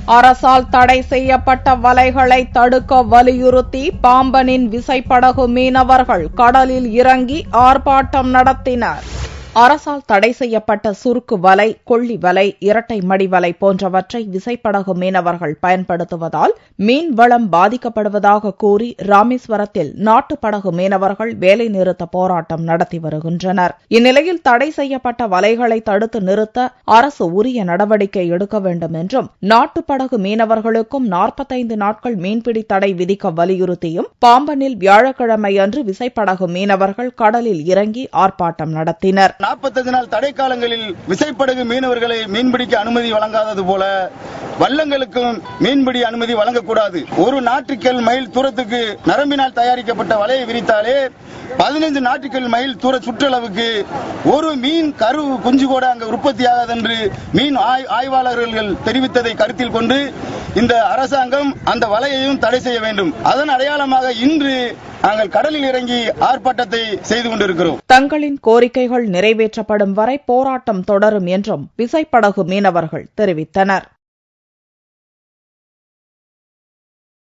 அரசால் தடை செய்யப்பட்ட வலைகளை தடுக்க வலியுறுத்தி பாம்பனின் விசைப்படகு மீனவர்கள் கடலில் இறங்கி ஆர்ப்பாட்டம் நடத்தினர். அரசால் தடை செய்யப்பட்ட சுருக்கு வலை, கொள்ளி வலை, இரட்டை மடி வலை போன்றவற்றை விசைப்படகு மீனவர்கள் பயன்படுத்துவதால் மீன்வளம் பாதிக்கப்படுவதாக கூறி ராமேஸ்வரத்தில் நாட்டுப்படகு மீனவர்கள் வேலைநிறுத்த போராட்டம் நடத்தி வருகின்றனர். இந்நிலையில் தடை செய்யப்பட்ட வலைகளை தடுத்து நிறுத்த அரசு உரிய நடவடிக்கை எடுக்க வேண்டும் என்றும், நாட்டுப்படகு மீனவர்களுக்கும் 45 நாட்கள் மீன்பிடி தடை விதிக்க வலியுறுத்தியும் பாம்பனில் வியாழக்கிழமையன்று விசைப்படகு மீனவர்கள் கடலில் இறங்கி ஆர்ப்பாட்டம் நடத்தினர். 45 நாள் தடை காலங்களில் விசைப்படகு மீனவர்களை மீன்பிடிக்க அனுமதி வழங்காதது போல வள்ளங்களுக்கும் மீன்பிடி அனுமதி வழங்கக்கூடாது. ஒரு நாட்டிக்கல் மைல் தூரத்துக்கு நரம்பினால் தயாரிக்கப்பட்ட வலையை விரித்தாலே 15 நாட்டிக்கல் மைல் தூர சுற்றளவுக்கு ஒரு மீன் கரு குஞ்சு கூட அங்கு உற்பத்தியாகாது என்று மீன் ஆய்வாளர்கள் தெரிவித்ததை கருத்தில் கொண்டு இந்த அரசாங்கம் அந்த வலையையும் தடை செய்ய வேண்டும். அதன் அடையாளமாக இன்று நாங்கள் கடலில் இறங்கி ஆர்ப்பாட்டத்தை செய்து கொண்டிருக்கிறோம். தங்களின் கோரிக்கைகள் நிறைவேற்றப்படும் வரை போராட்டம் தொடரும் என்றும் விசைப்படகு மீனவர்கள் தெரிவித்தனர்.